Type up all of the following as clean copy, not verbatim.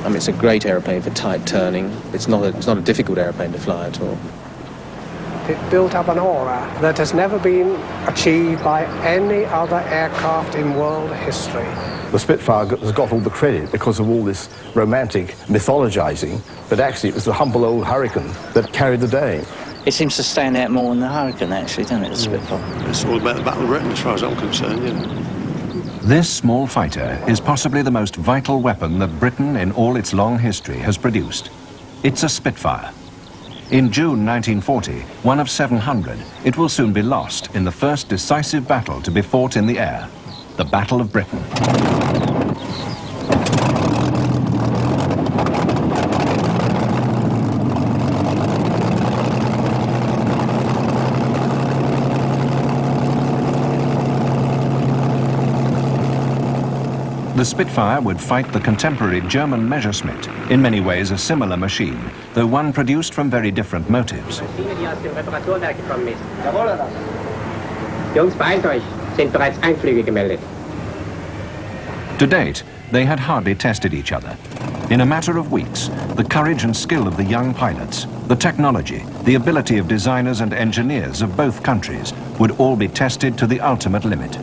I mean, it's a great aeroplane for tight turning. It's not a difficult aeroplane to fly at all. It built up an aura that has never been achieved by any other aircraft in world history. The Spitfire has got all the credit because of all this romantic mythologizing, but actually it was the humble old Hurricane that carried the day. It seems to stand out more than the Hurricane, actually, doesn't it, the Spitfire? It's all about the Battle of Britain, as far as I'm concerned, yeah. This small fighter is possibly the most vital weapon that Britain in all its long history has produced. It's a Spitfire. In June 1940, one of 700, it will soon be lost in the first decisive battle to be fought in the air, the Battle of Britain. The Spitfire would fight the contemporary German Messerschmitt, in many ways a similar machine, though one produced from very different motives. Jungs, beeilt euch, sind bereits Einflüge gemeldet. To date, they had hardly tested each other. In a matter of weeks, the courage and skill of the young pilots, the technology, the ability of designers and engineers of both countries would all be tested to the ultimate limit.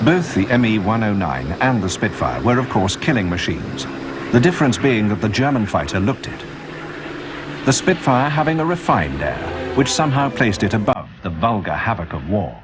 Both the Me-109 and the Spitfire were, of course, killing machines, the difference being that the German fighter looked it. The Spitfire having a refined air, which somehow placed it above the vulgar havoc of war.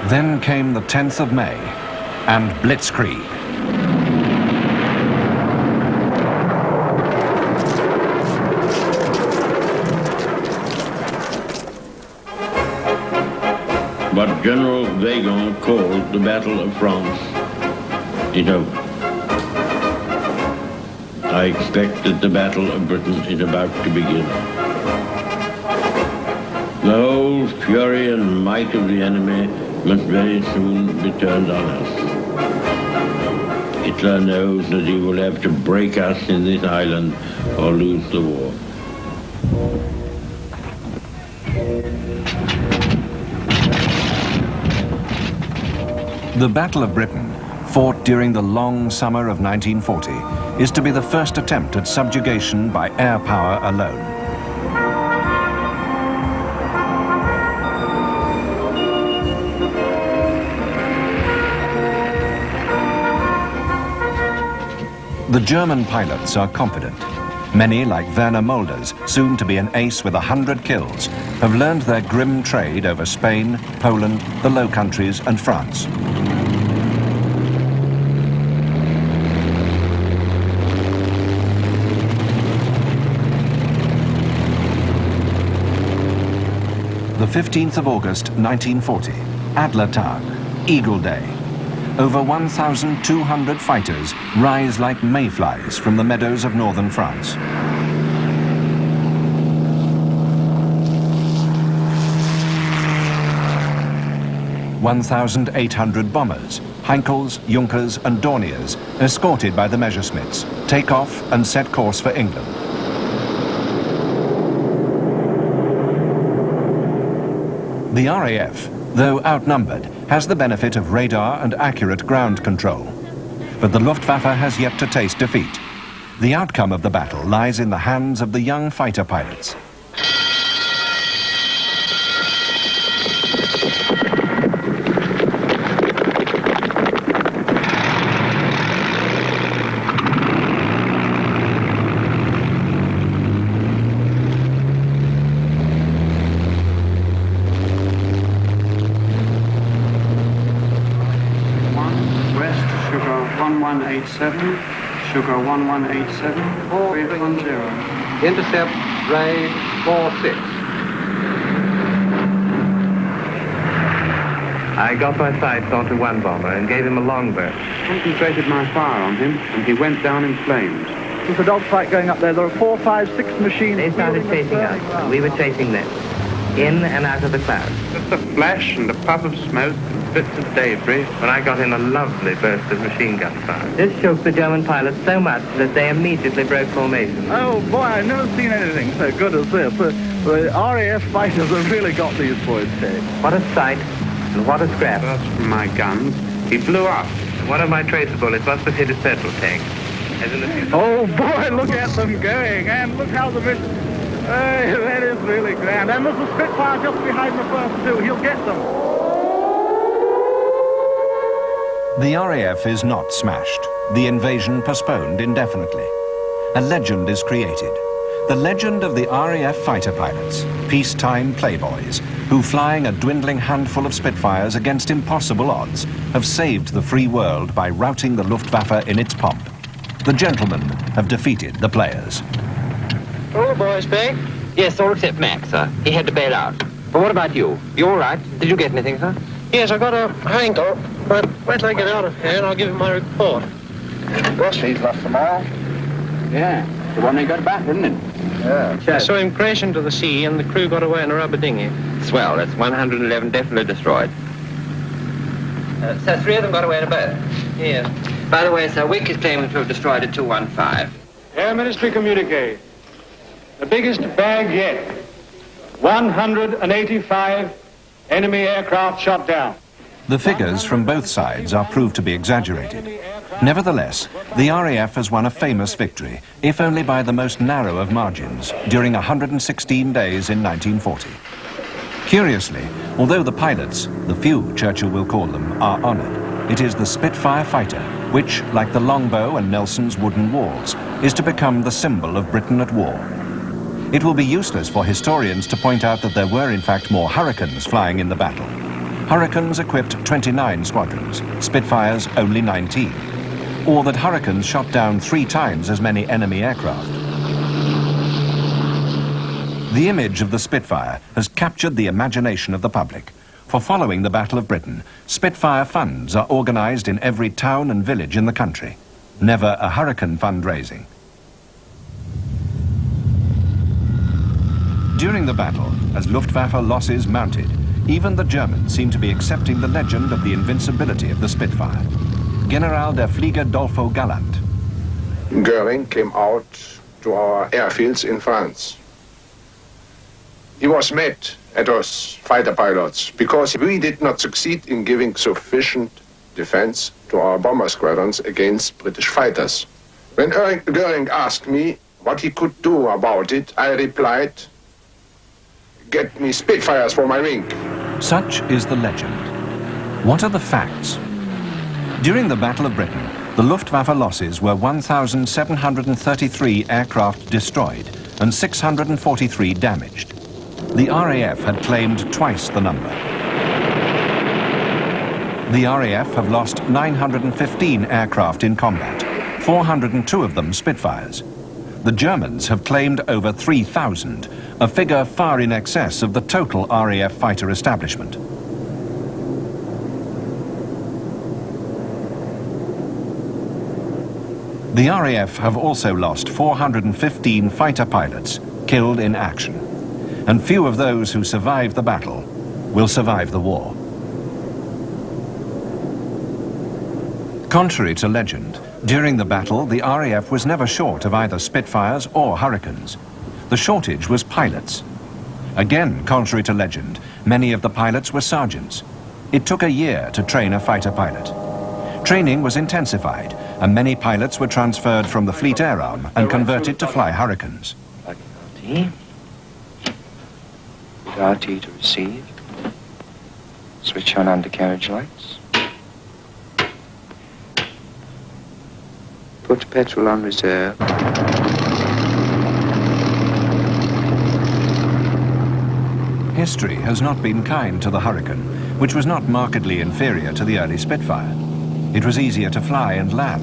Then came the 10th of May and Blitzkrieg. What General Weygand called the Battle of France is over. I expect that the Battle of Britain is about to begin. The whole fury and might of the enemy must very soon be turned on us. Hitler knows that he will have to break us in this island or lose the war. The Battle of Britain, fought during the long summer of 1940, is to be the first attempt at subjugation by air power alone. The German pilots are confident. Many, like Werner Mulders, soon to be an ace with 100 kills, have learned their grim trade over Spain, Poland, the Low Countries and France. The 15th of August, 1940, Adler Tag, Eagle Day. Over 1,200 fighters rise like mayflies from the meadows of northern France. (1,800 bombers, Heinkels, Junkers and Dorniers, escorted by the Messerschmitts, take off and set course for England. The RAF, though outnumbered, has the benefit of radar and accurate ground control. But the Luftwaffe has yet to taste defeat. The outcome of the battle lies in the hands of the young fighter pilots. 1187, sugar 1187, 4810. Intercept grade 46. I got my sights onto one bomber and gave him a longbow. Concentrated my fire on him, and he went down in flames. There's a dogfight going up there. There are 4, 5, 6 machines. They started chasing us, and we were chasing them, in and out of the clouds. Just a flash and a puff of smoke and bits of debris. When I got in a lovely burst of machine gun fire. This shook the German pilots so much that they immediately broke formation. Oh boy, I've never seen anything so good as this. The RAF fighters have really got these boys saved. What a sight, and what a scrap. That's from my guns. He blew up. One of my tracer bullets must have hit his petrol tank. Oh boy, look at them going, and look how the mission... Hey, that is really grand. And there's a Spitfire just behind the first two. He'll get them. The RAF is not smashed. The invasion postponed indefinitely. A legend is created. The legend of the RAF fighter pilots, peacetime playboys, who, flying a dwindling handful of Spitfires against impossible odds, have saved the free world by routing the Luftwaffe in its pomp. The gentlemen have defeated the players. All the boys back? Yes, all except Max, sir. He had to bail out. But what about you? You all right? Did you get anything, sir? Yes, I got a ankle, but wait till I get out of here and I'll give him my report. He's lost them all. Yeah, the one they got back, didn't it? Yeah. I saw him crash into the sea and the crew got away in a rubber dinghy. Swell, that's 111 definitely destroyed. So 3 of them got away in a boat? Yes. By the way, sir, Wick is claiming to have destroyed a 215. Air Ministry communique. The biggest bag yet. 185 enemy aircraft shot down. The figures from both sides are proved to be exaggerated. Nevertheless, the RAF has won a famous victory, if only by the most narrow of margins, during 116 days in 1940. Curiously, although the pilots, the few Churchill will call them, are honoured, it is the Spitfire fighter which, like the longbow and Nelson's wooden walls, is to become the symbol of Britain at war. It will be useless for historians to point out that there were in fact more Hurricanes flying in the battle. Hurricanes equipped 29 squadrons, Spitfires only 19. Or that Hurricanes shot down 3 times as many enemy aircraft. The image of the Spitfire has captured the imagination of the public. For following the Battle of Britain, Spitfire funds are organised in every town and village in the country. Never a Hurricane fundraising. During the battle, as Luftwaffe losses mounted, even the Germans seem to be accepting the legend of the invincibility of the Spitfire. General der Flieger Dolfo Galland. Goering came out to our airfields in France. He was mad at us fighter pilots because we did not succeed in giving sufficient defense to our bomber squadrons against British fighters. When Goering asked me what he could do about it, I replied, "Get me Spitfires for my wing." Such is the legend. What are the facts? During the Battle of Britain, the Luftwaffe losses were 1,733 aircraft destroyed and 643 damaged. The RAF had claimed twice the number. The RAF have lost 915 aircraft in combat, 402 of them Spitfires. The Germans have claimed over 3,000, a figure far in excess of the total RAF fighter establishment. The RAF have also lost 415 fighter pilots killed in action, and few of those who survived the battle will survive the war. Contrary to legend, during the battle, the RAF was never short of either Spitfires or Hurricanes. The shortage was pilots. Again, contrary to legend, many of the pilots were sergeants. It took a year to train a fighter pilot. Training was intensified, and many pilots were transferred from the Fleet Air Arm and converted to fly Hurricanes. RT to receive. Switch on undercarriage lights. Put petrol on reserve. History has not been kind to the Hurricane, which was not markedly inferior to the early Spitfire. It was easier to fly and land,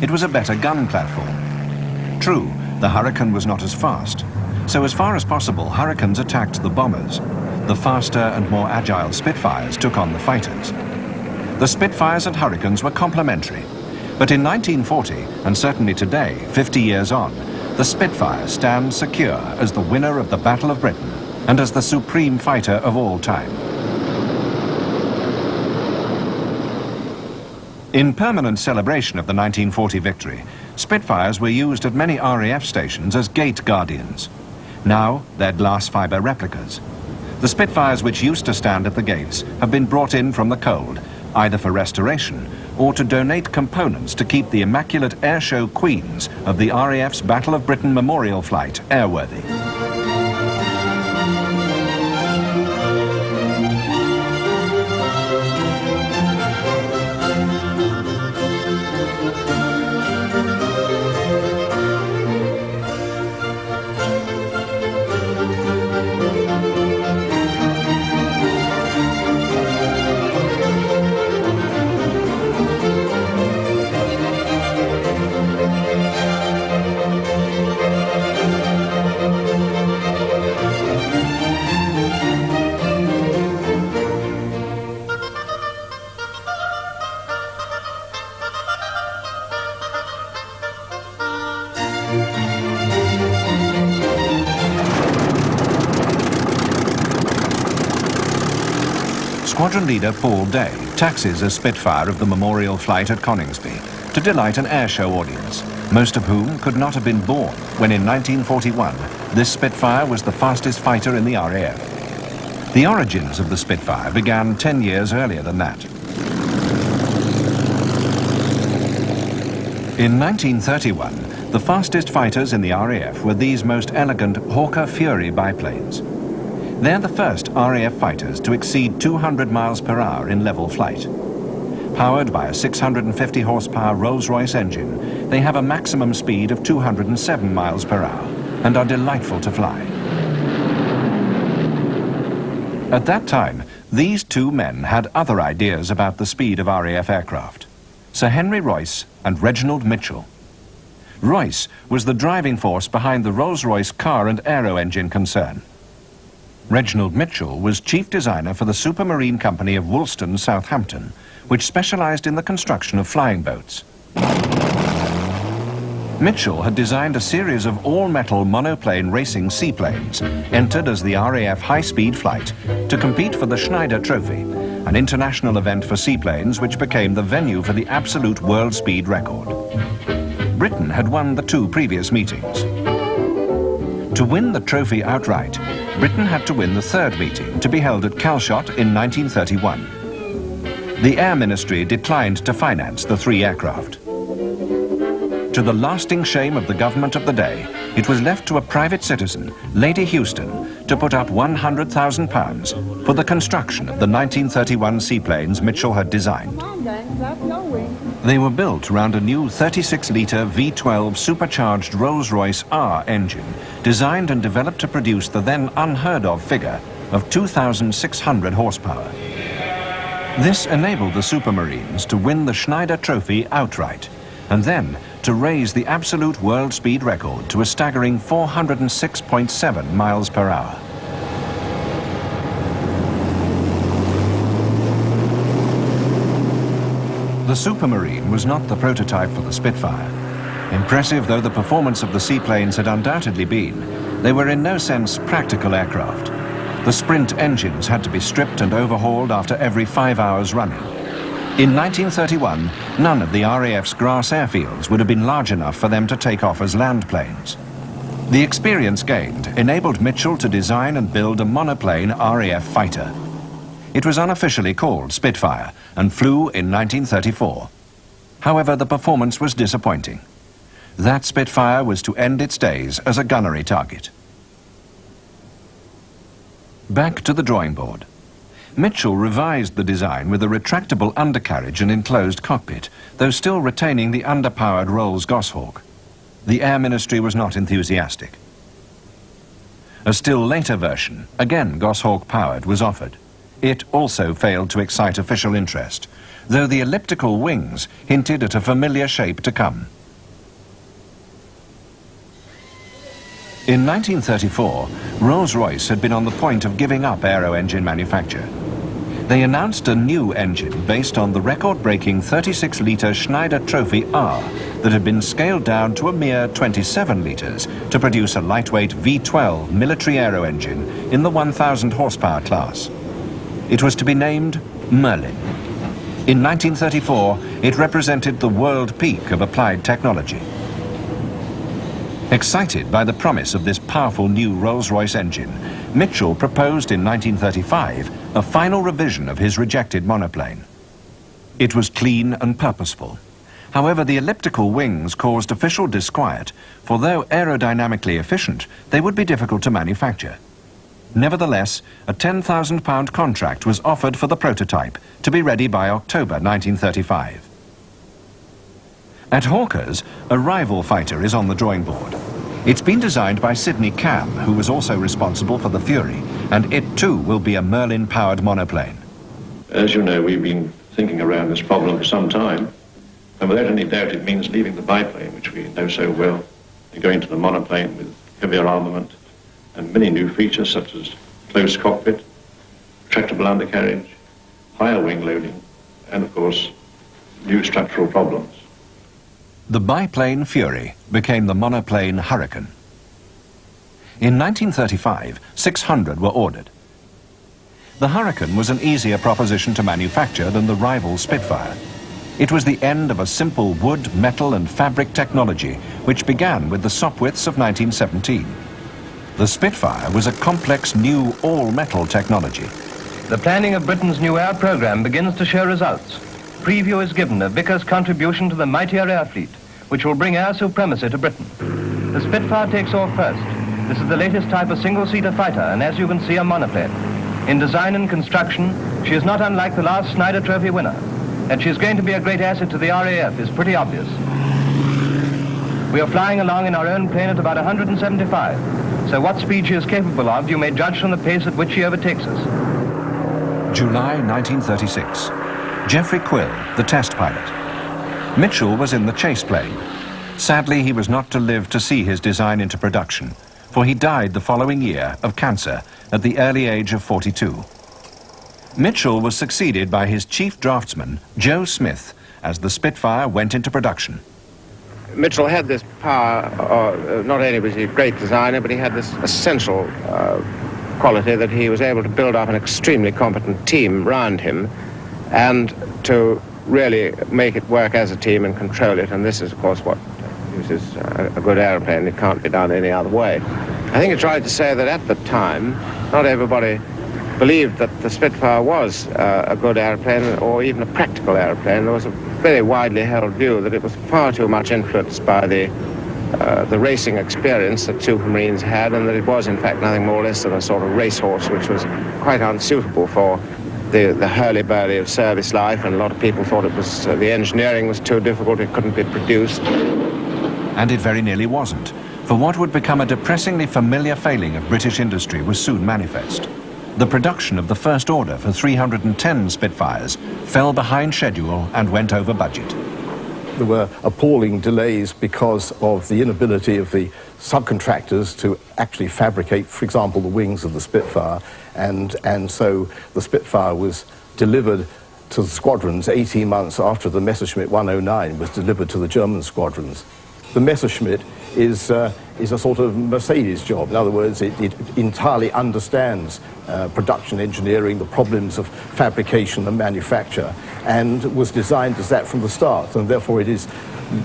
It was a better gun platform. True, the Hurricane was not as fast, so as far as possible, Hurricanes attacked the bombers. The faster and more agile Spitfires took on the fighters. The Spitfires and Hurricanes were complementary, but in 1940, and certainly today, 50 years on, the Spitfire stands secure as the winner of the Battle of Britain and as the supreme fighter of all time. In permanent celebration of the 1940 victory, Spitfires were used at many RAF stations as gate guardians. Now, they're glass fibre replicas. The Spitfires which used to stand at the gates have been brought in from the cold, either for restoration or to donate components to keep the immaculate airshow queens of the RAF's Battle of Britain memorial flight airworthy. Squadron leader Paul Day taxis a Spitfire of the memorial flight at Coningsby to delight an airshow audience, most of whom could not have been born when in 1941 this Spitfire was the fastest fighter in the RAF. The origins of the Spitfire began 10 years earlier than that. In 1931, the fastest fighters in the RAF were these most elegant Hawker Fury biplanes. They're the first RAF fighters to exceed 200 miles per hour in level flight. Powered by a 650 horsepower Rolls-Royce engine, they have a maximum speed of 207 miles per hour and are delightful to fly. At that time, these two men had other ideas about the speed of RAF aircraft: Sir Henry Royce and Reginald Mitchell. Royce was the driving force behind the Rolls-Royce car and aero engine concern. Reginald Mitchell was chief designer for the Supermarine Company of Woolston, Southampton, which specialized in the construction of flying boats. Mitchell had designed a series of all-metal monoplane racing seaplanes, entered as the RAF high-speed flight to compete for the Schneider Trophy, an international event for seaplanes which became the venue for the absolute world speed record. Britain had won the two previous meetings. To win the trophy outright, Britain had to win the third meeting, to be held at Calshot in 1931. The Air Ministry declined to finance the three aircraft. To the lasting shame of the government of the day, it was left to a private citizen, Lady Houston, to put up £100,000 for the construction of the 1931 seaplanes Mitchell had designed. They were built around a new 36-litre V12 supercharged Rolls-Royce R engine, designed and developed to produce the then unheard-of figure of 2,600 horsepower. This enabled the Supermarines to win the Schneider Trophy outright, and then to raise the absolute world speed record to a staggering 406.7 miles per hour. The Supermarine was not the prototype for the Spitfire. Impressive though the performance of the seaplanes had undoubtedly been, they were in no sense practical aircraft. The Sprint engines had to be stripped and overhauled after every 5 hours running. In 1931, none of the RAF's grass airfields would have been large enough for them to take off as land planes. The experience gained enabled Mitchell to design and build a monoplane RAF fighter. It was unofficially called Spitfire and flew in 1934. However, the performance was disappointing. That Spitfire was to end its days as a gunnery target. Back to the drawing board. Mitchell revised the design with a retractable undercarriage and enclosed cockpit, though still retaining the underpowered Rolls Goshawk. The Air Ministry was not enthusiastic. A still later version, again Goshawk powered, was offered. It also failed to excite official interest, though the elliptical wings hinted at a familiar shape to come. In 1934, Rolls-Royce had been on the point of giving up aero-engine manufacture. They announced a new engine based on the record-breaking 36-litre Schneider Trophy R that had been scaled down to a mere 27 litres to produce a lightweight V12 military aero engine in the 1,000 horsepower class. It was to be named Merlin. In 1934, it represented the world peak of applied technology. Excited by the promise of this powerful new Rolls-Royce engine, Mitchell proposed in 1935 a final revision of his rejected monoplane. It was clean and purposeful. However, the elliptical wings caused official disquiet, for though aerodynamically efficient, they would be difficult to manufacture. Nevertheless, a £10,000 contract was offered for the prototype to be ready by October 1935. At Hawker's, a rival fighter is on the drawing board. It's been designed by Sidney Cam, who was also responsible for the Fury, and it too will be a Merlin-powered monoplane. As you know, we've been thinking around this problem for some time, and without any doubt it means leaving the biplane, which we know so well, and going to the monoplane with heavier armament and many new features such as closed cockpit, retractable undercarriage, higher wing loading, and of course, new structural problems. The biplane Fury became the monoplane Hurricane. In 1935, 600 were ordered. The Hurricane was an easier proposition to manufacture than the rival Spitfire. It was the end of a simple wood, metal and fabric technology which began with the Sopwiths of 1917. The Spitfire was a complex new all-metal technology. The planning of Britain's new air program begins to show results. Preview is given of Vicker's contribution to the mightier air fleet, which will bring air supremacy to Britain. The Spitfire takes off first. This is the latest type of single-seater fighter, and as you can see, a monoplane. In design and construction, she is not unlike the last Schneider Trophy winner. That she is going to be a great asset to the RAF is pretty obvious. We are flying along in our own plane at about 175, so what speed she is capable of, you may judge from the pace at which she overtakes us. July 1936. Geoffrey Quill, the test pilot. Mitchell was in the chase plane. Sadly, he was not to live to see his design into production, for he died the following year of cancer at the early age of 42. Mitchell was succeeded by his chief draftsman, Joe Smith, as the Spitfire went into production. Mitchell had this power, not only was he a great designer, but he had this essential quality that he was able to build up an extremely competent team around him and to really make it work as a team and control it. And this is, of course, what uses a good aeroplane. It can't be done any other way. I think it's right to say that at the time, not everybody believed that the Spitfire was a good aeroplane or even a practical aeroplane. There was a very widely held view that it was far too much influenced by the racing experience that Supermarines had, and that it was, in fact, nothing more or less than a sort of racehorse, which was quite unsuitable for the hurly-burly of service life, and a lot of people thought it was the engineering was too difficult, it couldn't be produced. And it very nearly wasn't, for what would become a depressingly familiar failing of British industry was soon manifest. The production of the first order for 310 Spitfires fell behind schedule and went over budget. There were appalling delays because of the inability of the subcontractors to actually fabricate, for example, the wings of the Spitfire, and so the Spitfire was delivered to the squadrons 18 months after the Messerschmitt 109 was delivered to the German squadrons. The Messerschmitt is a sort of Mercedes job. In other words, it entirely understands production engineering, the problems of fabrication and manufacture, and was designed as that from the start, and therefore it is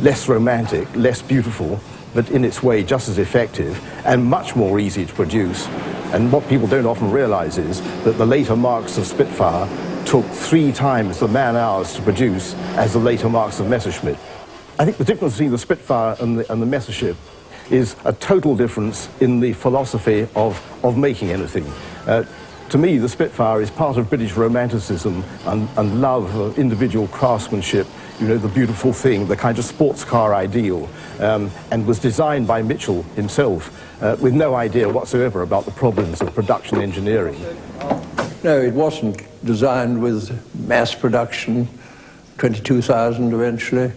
less romantic, less beautiful, but in its way just as effective and much more easy to produce. And what people don't often realize is that the later marks of Spitfire took 3 times the man-hours to produce as the later marks of Messerschmitt. I think the difference between the Spitfire and the Messerschmitt is a total difference in the philosophy of making anything. To me, the Spitfire is part of British romanticism and love of individual craftsmanship, you know, the beautiful thing, the kind of sports car ideal, and was designed by Mitchell himself with no idea whatsoever about the problems of production engineering. No, it wasn't designed with mass production, 22,000 eventually,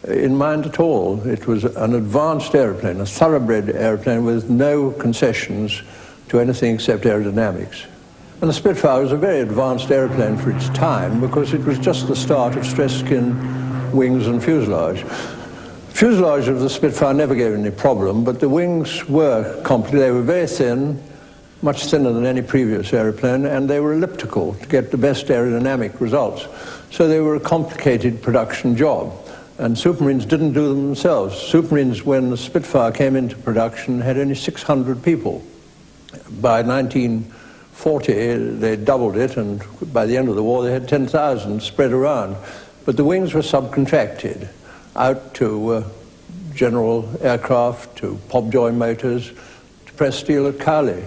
in mind at all. It was an advanced airplane, a thoroughbred airplane with no concessions to anything except aerodynamics. And the Spitfire was a very advanced airplane for its time because it was just the start of stress-skin wings and fuselage. Fuselage of the Spitfire never gave any problem, but the wings were complicated. They were very thin, much thinner than any previous airplane, and they were elliptical to get the best aerodynamic results. So they were a complicated production job, and supermarines didn't do them themselves. Supermarines, when the Spitfire came into production, had only 600 people. By 1940, they doubled it, and by the end of the war, they had 10,000 spread around. But the wings were subcontracted out to General Aircraft, to Popjoy Motors, to Press Steel at Cowley.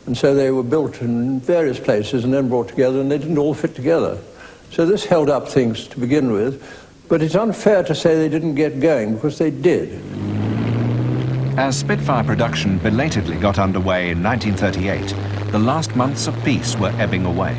And so they were built in various places and then brought together, and they didn't all fit together. So this held up things to begin with, but it's unfair to say they didn't get going, because they did. As Spitfire production belatedly got underway in 1938, the last months of peace were ebbing away.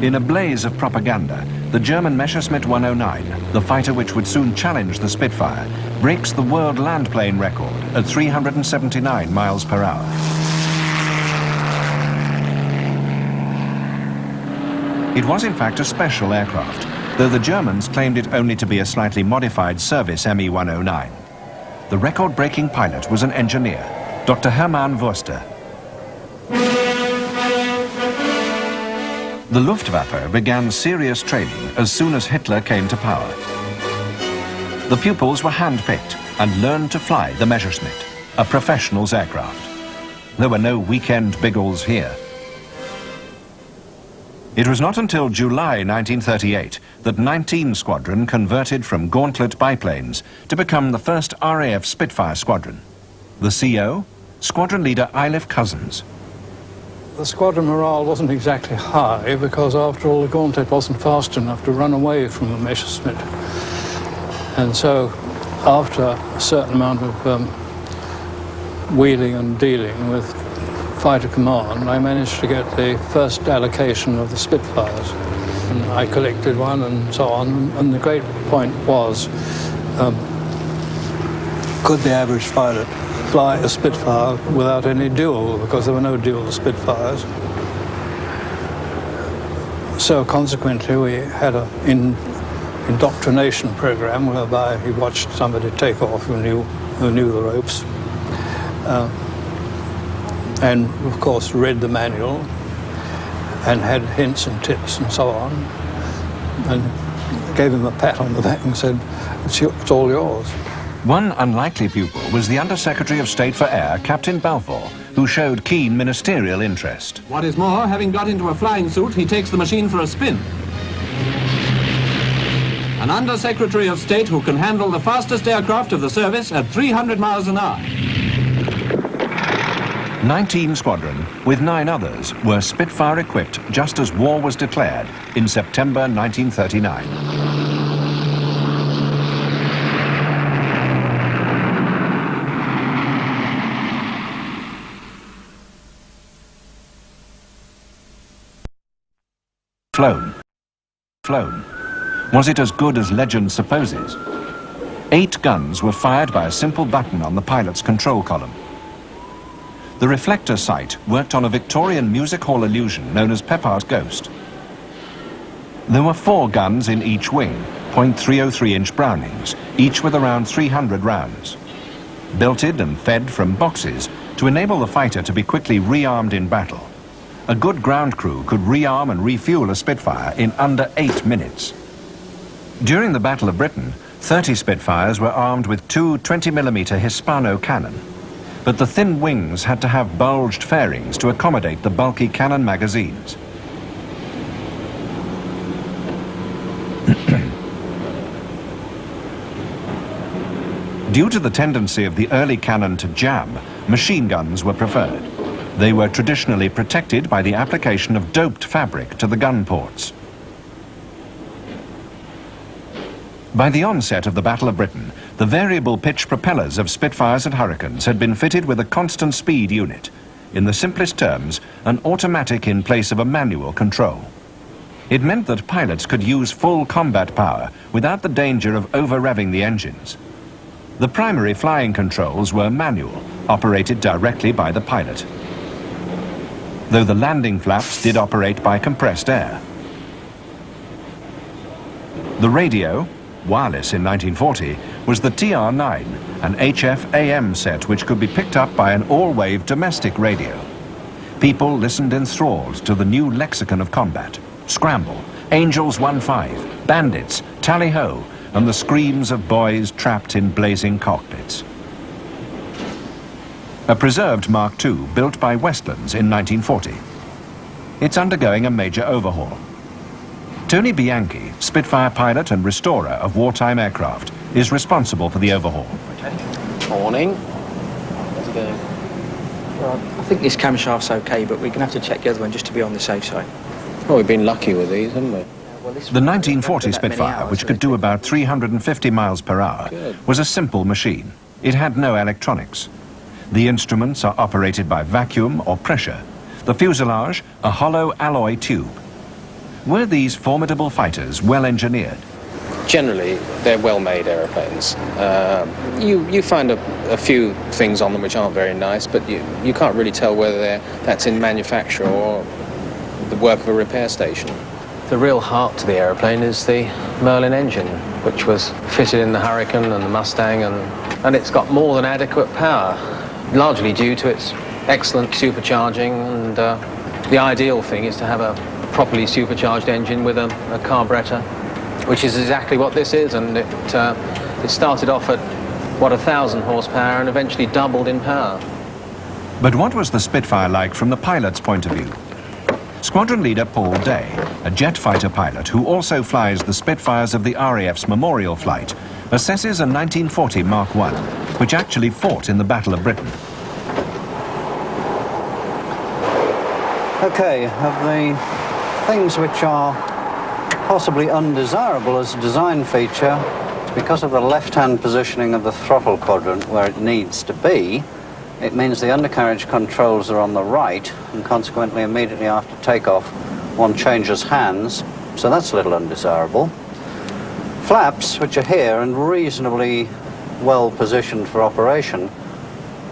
In a blaze of propaganda, the German Messerschmitt 109, the fighter which would soon challenge the Spitfire, breaks the world landplane record at 379 miles per hour. It was in fact a special aircraft, though the Germans claimed it only to be a slightly modified service Me-109. The record-breaking pilot was an engineer, Dr. Hermann Wurster. The Luftwaffe began serious training as soon as Hitler came to power. The pupils were handpicked and learned to fly the Messerschmitt, a professional's aircraft. There were no weekend biggles here. It was not until July 1938 that 19 Squadron converted from Gauntlet biplanes to become the first RAF Spitfire Squadron. The CO, Squadron Leader Eilif Cousins. The squadron morale wasn't exactly high because, after all, the Gauntlet wasn't fast enough to run away from the Messerschmitt. And so, after a certain amount of wheeling and dealing with fighter command, I managed to get the first allocation of the Spitfires. And I collected one and so on. And the great point was, could the average pilot fly a Spitfire without any duel, because there were no dual Spitfires. So consequently we had an indoctrination program whereby he watched somebody take off who knew the ropes, and of course read the manual and had hints and tips and so on, and gave him a pat on the back and said, it's all yours. One unlikely pupil was the Under-Secretary of State for Air, Captain Balfour, who showed keen ministerial interest. What is more, having got into a flying suit, he takes the machine for a spin. An Under-Secretary of State who can handle the fastest aircraft of the service at 300 miles an hour. 19 Squadron, with 9 others, were Spitfire-equipped just as war was declared in September 1939. Flown. Was it as good as legend supposes? 8 guns were fired by a simple button on the pilot's control column. The reflector sight worked on a Victorian music hall illusion known as Pepard's Ghost. There were 4 guns in each wing, .303-inch Brownings, each with around 300 rounds. Belted and fed from boxes to enable the fighter to be quickly rearmed in battle. A good ground crew could rearm and refuel a Spitfire in under 8 minutes. During the Battle of Britain, 30 Spitfires were armed with 2 20mm Hispano cannon, but the thin wings had to have bulged fairings to accommodate the bulky cannon magazines. Due to the tendency of the early cannon to jam, machine guns were preferred. They were traditionally protected by the application of doped fabric to the gun ports. By the onset of the Battle of Britain, the variable pitch propellers of Spitfires and Hurricanes had been fitted with a constant speed unit. In the simplest terms, an automatic in place of a manual control. It meant that pilots could use full combat power without the danger of over-revving the engines. The primary flying controls were manual, operated directly by the pilot, though the landing flaps did operate by compressed air. The radio, wireless in 1940, was the TR-9, an HF AM set which could be picked up by an all-wave domestic radio. People listened enthralled to the new lexicon of combat. Scramble, Angels 1-5, bandits, tally-ho, and the screams of boys trapped in blazing cockpits. A preserved Mark II built by Westlands in 1940. It's undergoing a major overhaul. Tony Bianchi, Spitfire pilot and restorer of wartime aircraft, is responsible for the overhaul. Morning. How's it going? Well, I think this camshaft's okay, but we're going to have to check the other one just to be on the safe side. Well, we've been lucky with these, haven't we? The 1940 Spitfire, which could do about 350 miles per hour, was a simple machine. It had no electronics. The instruments are operated by vacuum or pressure. The fuselage, a hollow alloy tube. Were these formidable fighters well engineered? Generally, they're well-made aeroplanes. You find a few things on them which aren't very nice, but you can't really tell whether that's in manufacture or the work of a repair station. The real heart to the aeroplane is the Merlin engine, which was fitted in the Hurricane and the Mustang, and it's got more than adequate power, largely due to its excellent supercharging, and the ideal thing is to have a properly supercharged engine with a carburetor, which is exactly what this is, and it started off at, 1,000 horsepower and eventually doubled in power. But what was the Spitfire like from the pilot's point of view? Squadron leader Paul Day, a jet fighter pilot who also flies the Spitfires of the RAF's memorial flight, assesses a 1940 Mark I, which actually fought in the Battle of Britain. Okay, of the things which are possibly undesirable as a design feature, because of the left-hand positioning of the throttle quadrant where it needs to be, it means the undercarriage controls are on the right, and consequently immediately after takeoff one changes hands, so that's a little undesirable. Flaps, which are here and reasonably well positioned for operation,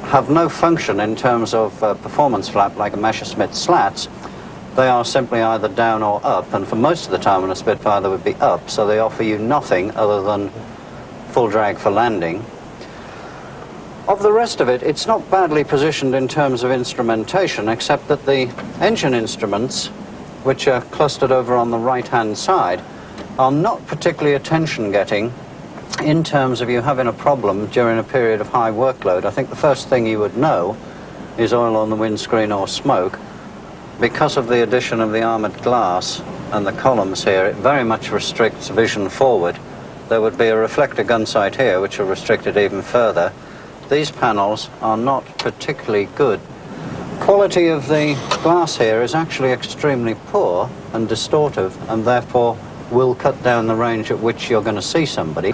have no function in terms of performance flap like a Messerschmitt slats. They are simply either down or up, and for most of the time on a Spitfire they would be up, so they offer you nothing other than full drag for landing. Of the rest of it, it's not badly positioned in terms of instrumentation, except that the engine instruments, which are clustered over on the right-hand side, are not particularly attention-getting in terms of you having a problem during a period of high workload. I think the first thing you would know is oil on the windscreen or smoke. Because of the addition of the armoured glass and the columns here, it very much restricts vision forward. There would be a reflector gun sight here, which will restrict it even further. These panels are not particularly good. Quality of the glass here is actually extremely poor and distortive, and therefore will cut down the range at which you're going to see somebody.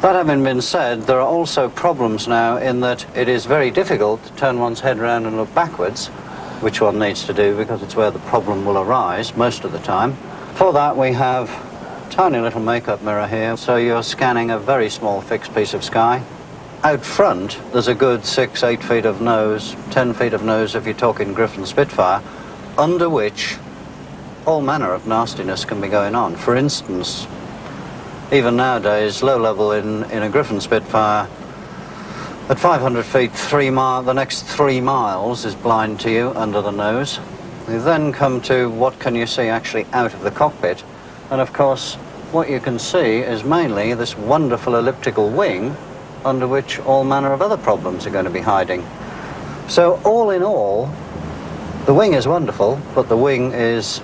That having been said, there are also problems now in that it is very difficult to turn one's head around and look backwards, which one needs to do because it's where the problem will arise most of the time. For that we have a tiny little makeup mirror here, so you're scanning a very small fixed piece of sky. Out front, there's a good 6-8 feet of nose, 10 feet of nose if you're talking Griffon Spitfire, under which all manner of nastiness can be going on. For instance, even nowadays, low level in a Griffon Spitfire, at 500 feet, the next 3 miles is blind to you under the nose. You then come to what can you see actually out of the cockpit, and of course what you can see is mainly this wonderful elliptical wing under which all manner of other problems are going to be hiding. So all in all, the wing is wonderful, but the wing is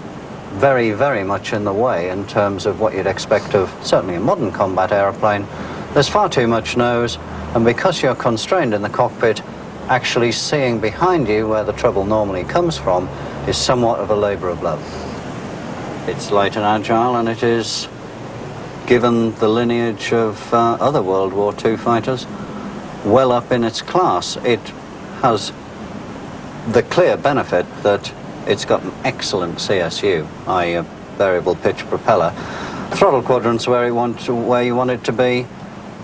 very, very much in the way in terms of what you'd expect of certainly a modern combat aeroplane. There's far too much nose, and because you're constrained in the cockpit, actually seeing behind you where the trouble normally comes from is somewhat of a labour of love. It's light and agile, and it is given the lineage of other World War II fighters, well up in its class. It has the clear benefit that it's got an excellent CSU, i.e. a variable pitch propeller. Throttle quadrants where you want it to be.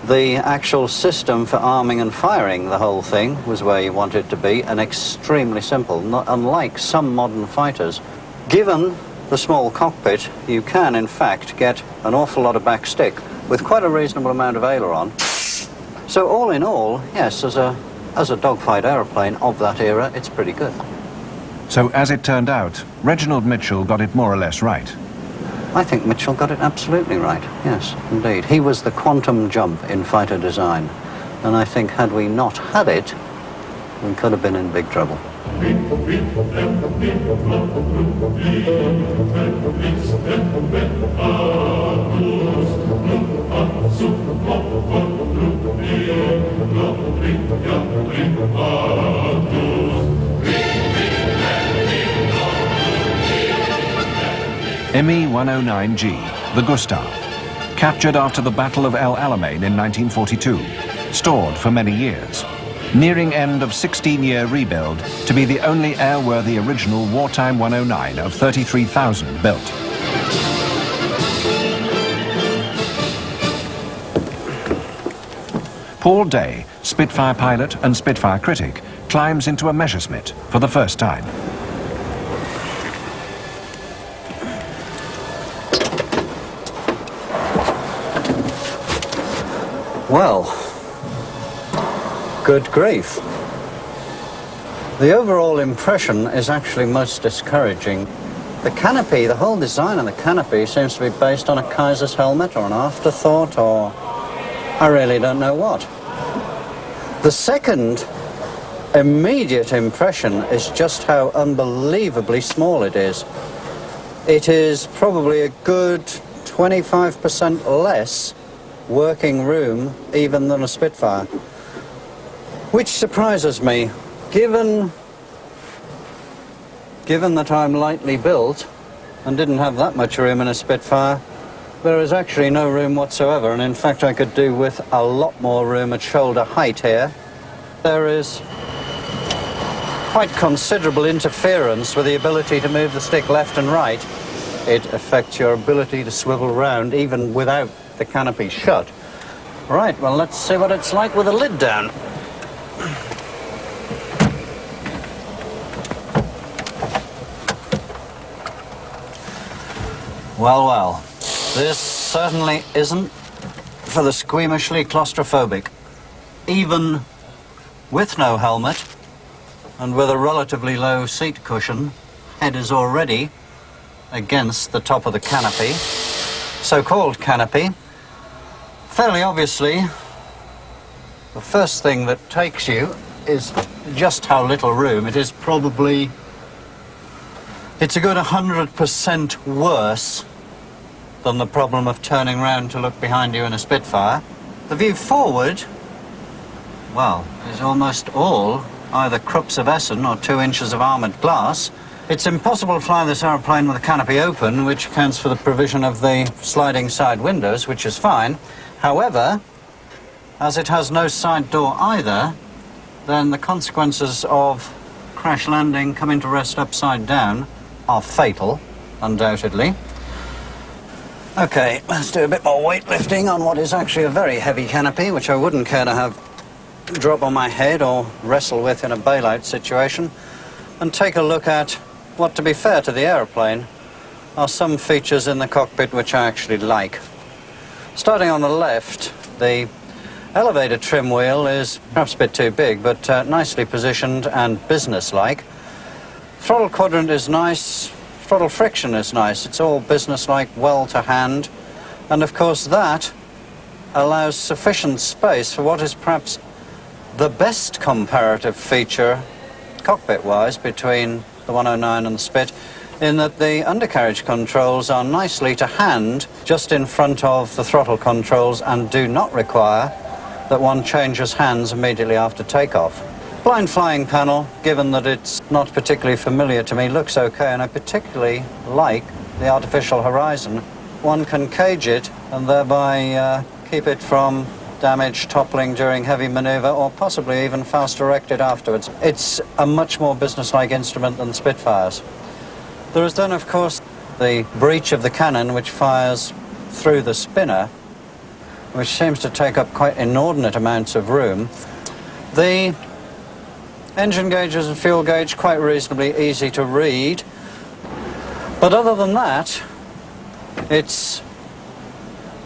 The actual system for arming and firing the whole thing was where you want it to be, and extremely simple. Not unlike some modern fighters. Given the small cockpit, you can in fact get an awful lot of back stick with quite a reasonable amount of aileron. So all in all, yes, as a dogfight aeroplane of that era, it's pretty good. So as it turned out, Reginald Mitchell got it more or less right. I think Mitchell got it absolutely right, yes, indeed. He was the quantum jump in fighter design. And I think had we not had it, we could have been in big trouble. ME-109G, the Gustav, captured after the Battle of El Alamein in 1942, stored for many years, nearing end of 16-year rebuild to be the only airworthy original wartime 109 of 33,000 built. Paul Day, Spitfire pilot and Spitfire critic, climbs into a Messerschmitt for the first time. Well, good grief. The overall impression is actually most discouraging. The canopy, the whole design of the canopy seems to be based on a Kaiser's helmet or an afterthought or I really don't know what. The second immediate impression is just how unbelievably small it is. It is probably a good 25% less working room even than a Spitfire, which surprises me given that I'm lightly built and didn't have that much room in a Spitfire. There is actually no room whatsoever, and in fact I could do with a lot more room at shoulder height here. There is quite considerable interference with the ability to move the stick left and right. It affects your ability to swivel round even without the canopy shut. Right, well, let's see what it's like with the lid down. Well, well, this certainly isn't for the squeamishly claustrophobic. Even with no helmet and with a relatively low seat cushion, head is already against the top of the canopy, so-called canopy. Fairly obviously, the first thing that takes you is just how little room. It is probably, it's a good 100% worse than the problem of turning round to look behind you in a Spitfire. The view forward, well, is almost all either Krupps of Essen or 2 inches of armoured glass. It's impossible to fly this aeroplane with the canopy open, which accounts for the provision of the sliding side windows, which is fine. However, as it has no side door either, then the consequences of crash landing coming to rest upside down are fatal, undoubtedly. Okay, let's do a bit more weightlifting on what is actually a very heavy canopy, which I wouldn't care to have drop on my head or wrestle with in a bailout situation, and take a look at what, to be fair to the aeroplane, are some features in the cockpit which I actually like. Starting on the left, the elevator trim wheel is perhaps a bit too big, but nicely positioned and businesslike. Throttle quadrant is nice, throttle friction is nice. It's all businesslike, well to hand, and of course that allows sufficient space for what is perhaps the best comparative feature cockpit-wise between the 109 and the Spit, in that the undercarriage controls are nicely to hand just in front of the throttle controls and do not require that one changes hands immediately after takeoff. Blind flying panel, given that it's not particularly familiar to me, looks okay, and I particularly like the artificial horizon one can cage it and thereby keep it from damage, toppling during heavy manoeuvre, or possibly even fast directed afterwards. It's a much more businesslike instrument than Spitfires. There is then, of course, the breech of the cannon, which fires through the spinner, which seems to take up quite inordinate amounts of room. The engine gauges and fuel gauge, quite reasonably easy to read. But other than that,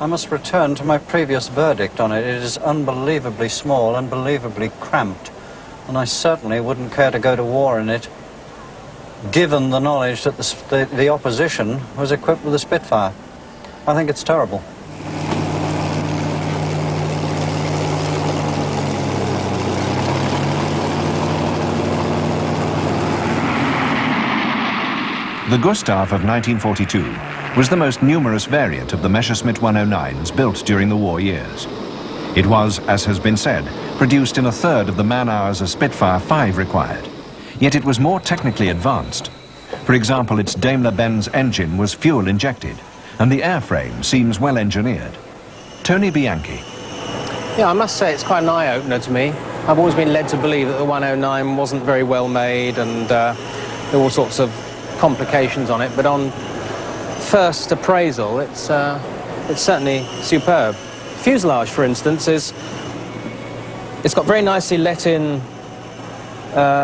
I must return to my previous verdict on it. It is unbelievably small, unbelievably cramped, and I certainly wouldn't care to go to war in it, given the knowledge that the opposition was equipped with a Spitfire. I think it's terrible. The Gustav of 1942 was the most numerous variant of the Messerschmitt 109s built during the war years. It was, as has been said, produced in a third of the man-hours a Spitfire 5 required, yet it was more technically advanced. For example, its Daimler-Benz engine was fuel-injected, and the airframe seems well-engineered. Tony Bianchi. Yeah, I must say it's quite an eye-opener to me. I've always been led to believe that the 109 wasn't very well made, and there were all sorts of complications on it, but on first appraisal, it's certainly superb. Fuselage, for instance, it's got very nicely let-in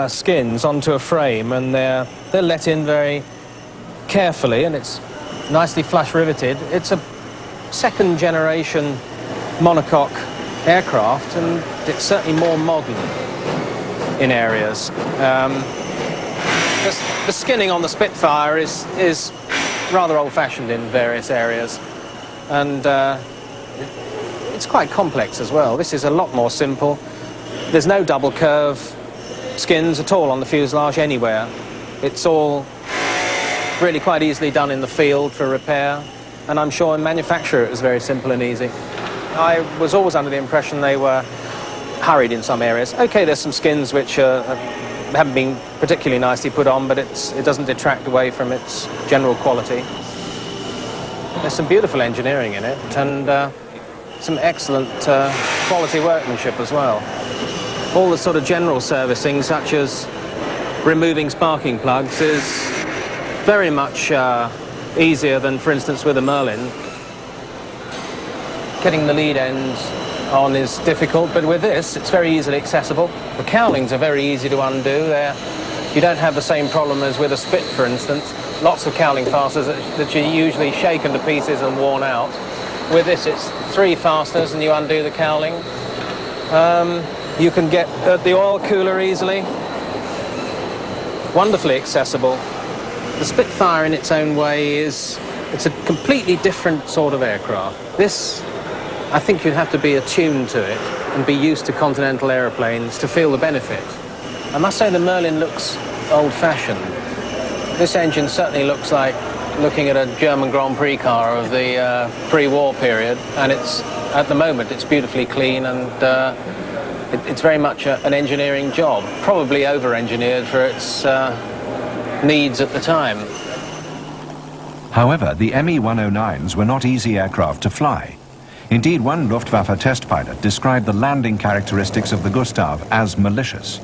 skins onto a frame, and they're let in very carefully, and it's nicely flush riveted. It's a second-generation monocoque aircraft, and it's certainly more modern in areas. The skinning on the Spitfire is rather old-fashioned in various areas, and it's quite complex as well. This is a lot more simple. There's no double curve skins at all on the fuselage anywhere. It's all really quite easily done in the field for repair, and I'm sure in manufacture it was very simple and easy. I was always under the impression they were hurried in some areas. Okay, there's some skins which haven't been particularly nicely put on, but it doesn't detract away from its general quality. There's some beautiful engineering in it, and some excellent quality workmanship as well. All the sort of general servicing, such as removing sparking plugs, is very much easier than, for instance, with a Merlin. Getting the lead ends on is difficult, but with this, it's very easily accessible. The cowlings are very easy to undo. You don't have the same problem as with a Spit, for instance. Lots of cowling fasteners that you usually shaken to pieces and worn out. With this, it's 3 fasteners and you undo the cowling. You can get at the oil cooler easily. Wonderfully accessible. The Spitfire in its own way it's a completely different sort of aircraft. This, I think you'd have to be attuned to it and be used to continental aeroplanes to feel the benefit. I must say the Merlin looks old-fashioned. This engine certainly looks like looking at a German Grand Prix car of the pre-war period, and at the moment it's beautifully clean, and it's very much an engineering job, probably over-engineered for its needs at the time. However, the Me-109s were not easy aircraft to fly. Indeed, one Luftwaffe test pilot described the landing characteristics of the Gustav as malicious.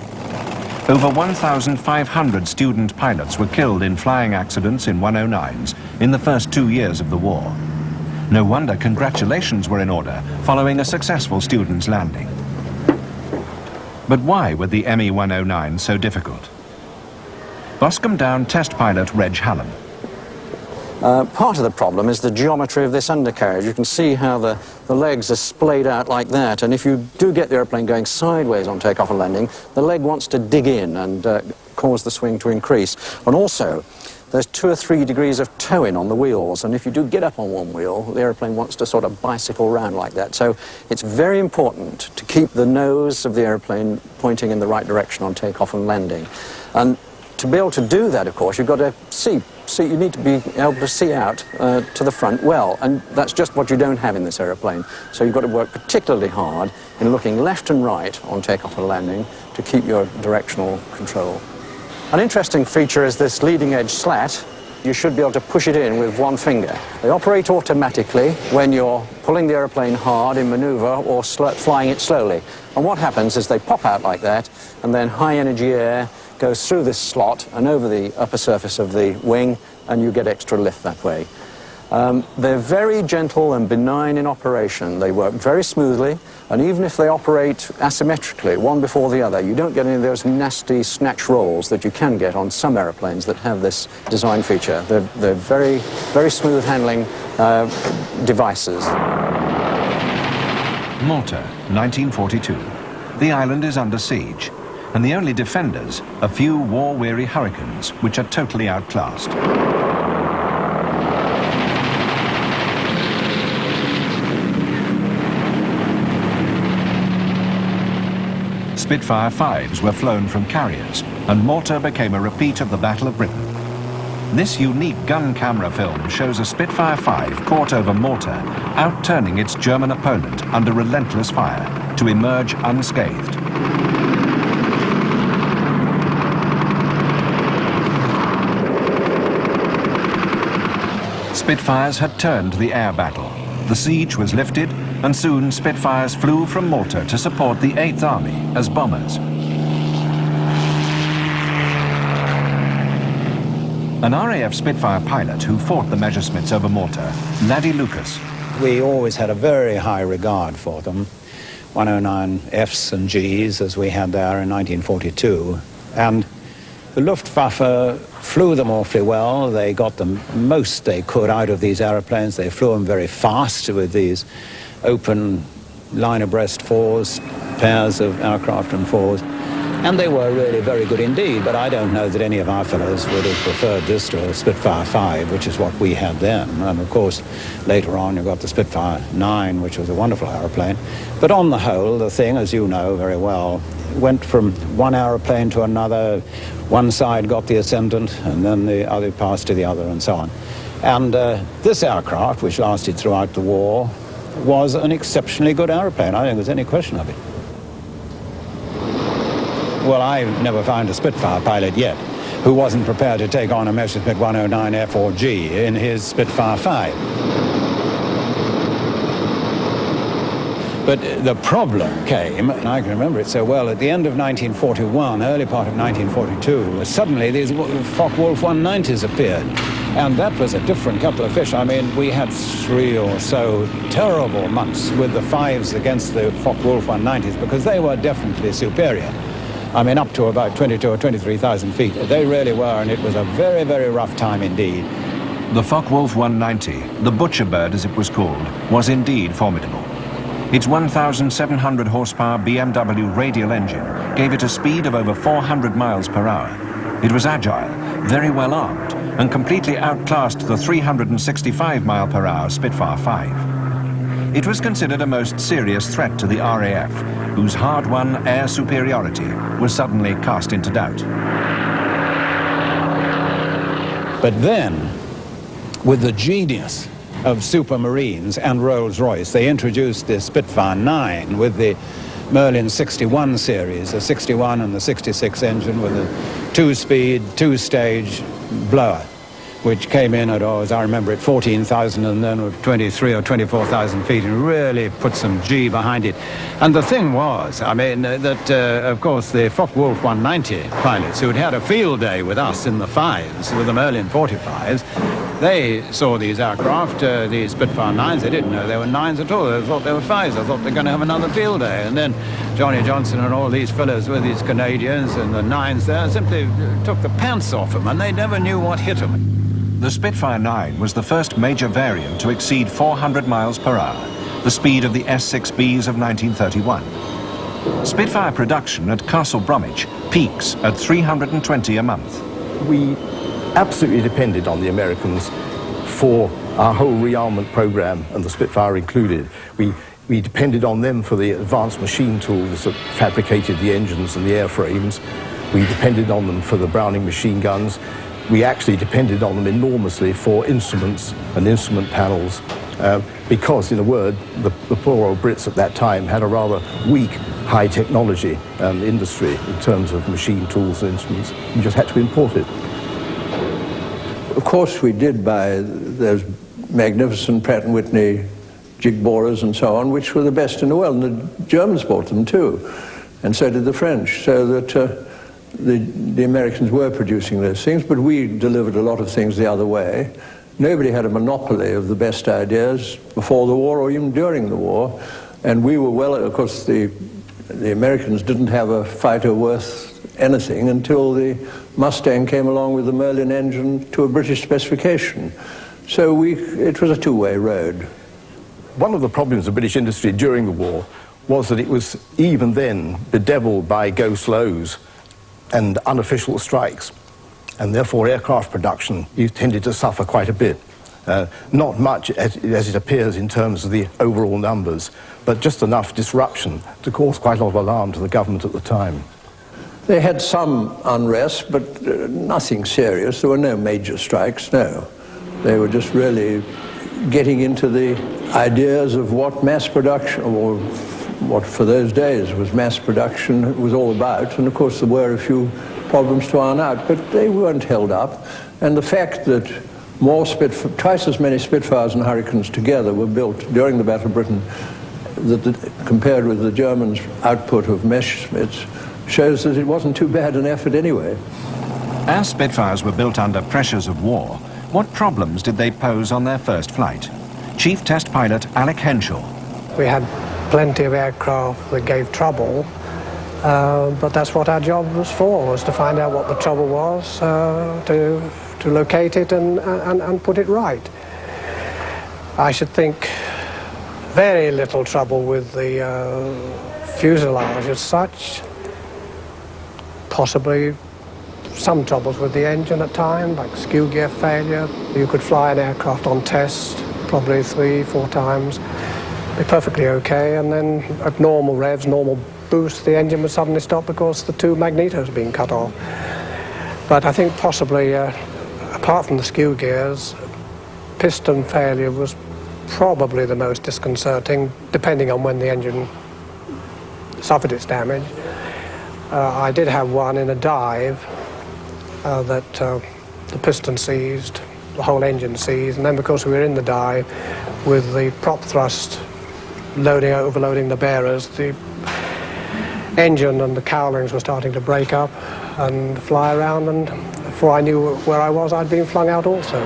Over 1,500 student pilots were killed in flying accidents in 109s in the first 2 years of the war. No wonder congratulations were in order following a successful student's landing. But why were the Me-109s so difficult? Boscombe Down test pilot Reg Hallam. Part of the problem is the geometry of this undercarriage. You can see how the legs are splayed out like that, and if you do get the airplane going sideways on takeoff and landing, the leg wants to dig in and cause the swing to increase. And also, there's 2 or 3 degrees of toe-in on the wheels, and if you do get up on one wheel, the airplane wants to sort of bicycle around like that. So it's very important to keep the nose of the airplane pointing in the right direction on takeoff and landing. And to be able to do that, of course, you've got to see. You need to be able to see out to the front well, and that's just what you don't have in this aeroplane. So you've got to work particularly hard in looking left and right on takeoff and landing to keep your directional control. An interesting feature is this leading edge slat, you should be able to push it in with one finger. They operate automatically when you're pulling the aeroplane hard in maneuver or flying it slowly. And what happens is they pop out like that, and then high energy air goes through this slot and over the upper surface of the wing, and you get extra lift that way. They're very gentle and benign in operation. They work very smoothly, and even if they operate asymmetrically, one before the other, you don't get any of those nasty snatch rolls that you can get on some aeroplanes that have this design feature. They're very, very smooth handling devices. Malta, 1942. The island is under siege, and the only defenders, a few war-weary hurricanes, which are totally outclassed. Spitfire 5s were flown from carriers, and Malta became a repeat of the Battle of Britain. This unique gun camera film shows a Spitfire 5 caught over Malta, outturning its German opponent under relentless fire to emerge unscathed. Spitfires had turned the air battle. The siege was lifted, and soon Spitfires flew from Malta to support the 8th Army as bombers. An RAF Spitfire pilot who fought the Messerschmitts over Malta, Laddie Lucas. We always had a very high regard for them. 109 Fs and Gs, as we had there in 1942. And the Luftwaffe flew them awfully well. They got the most they could out of these aeroplanes. They flew them very fast with these open line abreast fours, pairs of aircraft and fours. And they were really very good indeed, but I don't know that any of our fellows would have preferred this to a Spitfire 5, which is what we had then. And of course, later on you got the Spitfire 9, which was a wonderful aeroplane. But on the whole, the thing, as you know very well, went from one aeroplane to another. One side got the ascendant, and then the other passed to the other, and so on. And this aircraft, which lasted throughout the war, was an exceptionally good aeroplane. I don't think there's any question of it. Well, I've never found a Spitfire pilot yet who wasn't prepared to take on a Messerschmitt 109 F or G in his Spitfire 5. But the problem came, and I can remember it so well, at the end of 1941, early part of 1942, suddenly these Focke-Wulf 190s appeared. And that was a different kettle of fish. I mean, we had 3 or so terrible months with the 5s against the Focke-Wulf 190s because they were definitely superior. I mean, up to about 22 or 23,000 feet. They really were, and it was a very, very rough time indeed. The Focke-Wulf 190, the butcher bird as it was called, was indeed formidable. Its 1,700 horsepower BMW radial engine gave it a speed of over 400 miles per hour. It was agile, very well armed, and completely outclassed the 365 mile per hour Spitfire 5. It was considered a most serious threat to the RAF, whose hard-won air superiority was suddenly cast into doubt. But then, with the genius of Supermarines and Rolls-Royce, they introduced the Spitfire 9 with the Merlin 61 series, the 61 and the 66 engine with a 2-speed, 2-stage blower, which came in at, as I remember it, 14,000 and then with 23 or 24,000 feet, and really put some G behind it. And the thing was, I mean, that, of course, the Focke-Wulf 190 pilots who had had a field day with us in the 5s, with the Merlin 45s, they saw these aircraft, these Spitfire 9s, they didn't know they were 9s at all. They thought they were 5s. They thought they were going to have another field day. And then Johnny Johnson and all these fellows with these Canadians and the 9s there simply took the pants off them, and they never knew what hit them. The Spitfire 9 was the first major variant to exceed 400 miles per hour, the speed of the S6Bs of 1931. Spitfire production at Castle Bromwich peaks at 320 a month. We absolutely depended on the Americans for our whole rearmament program, and the Spitfire included. We depended on them for the advanced machine tools that fabricated the engines and the airframes. We depended on them for the Browning machine guns. We actually depended on them enormously for instruments and instrument panels because, in a word, the poor old Brits at that time had a rather weak high technology industry in terms of machine tools and instruments. We just had to import it. Of course we did buy those magnificent Pratt & Whitney jig borers and so on, which were the best in the world, and the Germans bought them too, and so did the French, so that the Americans were producing those things, but we delivered a lot of things the other way. Nobody had a monopoly of the best ideas before the war or even during the war, and we were well, of course the Americans didn't have a fighter worth anything until the Mustang came along with the Merlin engine to a British specification. So it was a two-way road. One of the problems of British industry during the war was that it was even then bedeviled by go-slows and unofficial strikes, and therefore aircraft production tended to suffer quite a bit. Not much as it appears in terms of the overall numbers, but just enough disruption to cause quite a lot of alarm to the government at the time. They had some unrest, but nothing serious. There were no major strikes, no. They were just really getting into the ideas of what mass production, or what for those days was mass production, was all about. And of course there were a few problems to iron out, but they weren't held up. And the fact that twice as many Spitfires and Hurricanes together were built during the Battle of Britain compared with the Germans' output of Messerschmitts shows that it wasn't too bad an effort anyway. As Spitfires were built under pressures of war, what problems did they pose on their first flight? Chief Test Pilot Alec Henschel. We had plenty of aircraft that gave trouble, but that's what our job was for, was to find out what the trouble was, to locate it and put it right. I should think very little trouble with the fuselage as such. Possibly some troubles with the engine at times, like skew gear failure. You could fly an aircraft on test probably 3-4 times, be perfectly okay, and then at normal revs, normal boost, the engine would suddenly stop because the two magnetos had been cut off. But I think possibly, apart from the skew gears, piston failure was probably the most disconcerting, depending on when the engine suffered its damage. I did have one in a dive that the piston seized, the whole engine seized, and then because we were in the dive with the prop thrust overloading the bearers, the engine and the cowlings were starting to break up and fly around, and before I knew where I was, I'd been flung out also.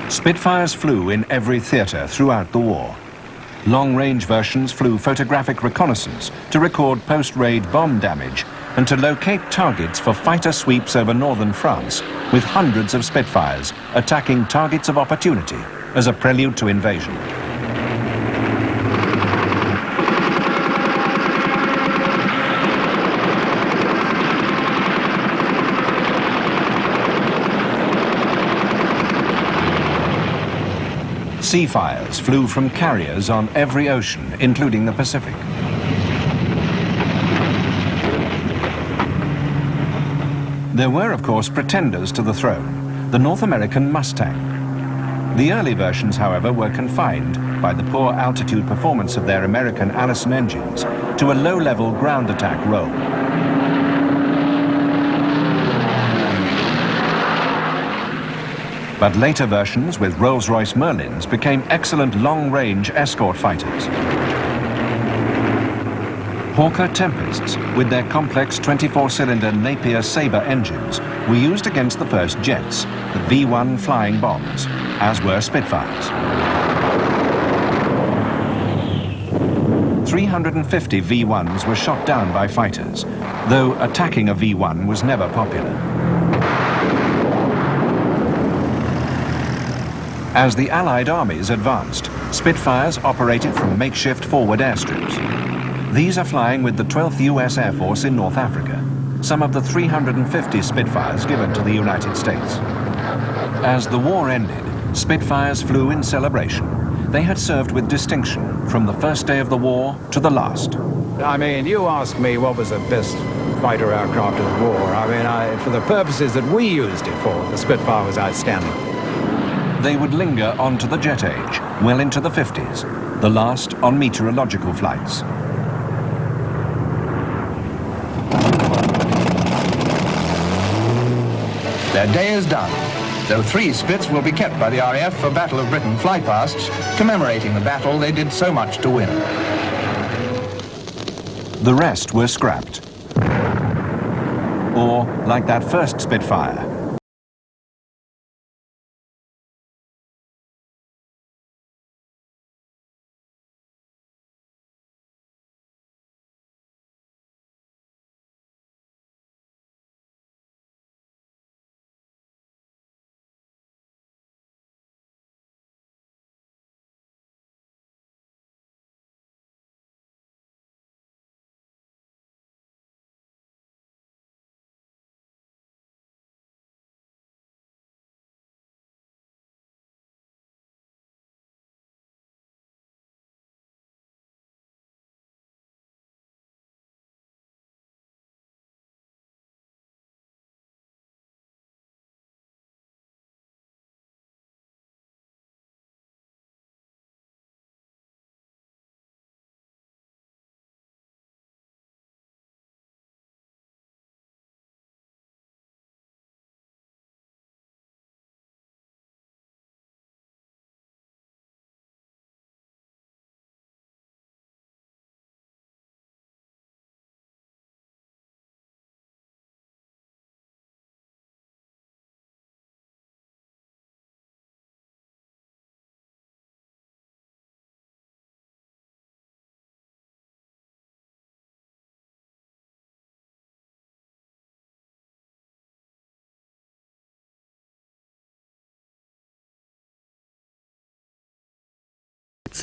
Spitfires flew in every theatre throughout the war. Long-range versions flew photographic reconnaissance to record post-raid bomb damage and to locate targets for fighter sweeps over northern France, with hundreds of Spitfires attacking targets of opportunity as a prelude to invasion. Seafires flew from carriers on every ocean, including the Pacific. There were, of course, pretenders to the throne, the North American Mustang. The early versions, however, were confined by the poor altitude performance of their American Allison engines to a low-level ground attack role. But later versions with Rolls-Royce Merlins became excellent long-range escort fighters. Hawker Tempests, with their complex 24-cylinder Napier Sabre engines, were used against the first jets, the V-1 flying bombs, as were Spitfires. 350 V-1s were shot down by fighters, though attacking a V-1 was never popular. As the Allied armies advanced, Spitfires operated from makeshift forward airstrips. These are flying with the 12th US Air Force in North Africa, some of the 350 Spitfires given to the United States. As the war ended, Spitfires flew in celebration. They had served with distinction from the first day of the war to the last. I mean, you ask me what was the best fighter aircraft of the war. I mean, for the purposes that we used it for, the Spitfire was outstanding. They would linger onto the jet age, well into the 50s, the last on meteorological flights. Their day is done, though 3 Spits will be kept by the RAF for Battle of Britain flypasts, commemorating the battle they did so much to win. The rest were scrapped. Or, like that first Spitfire,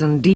and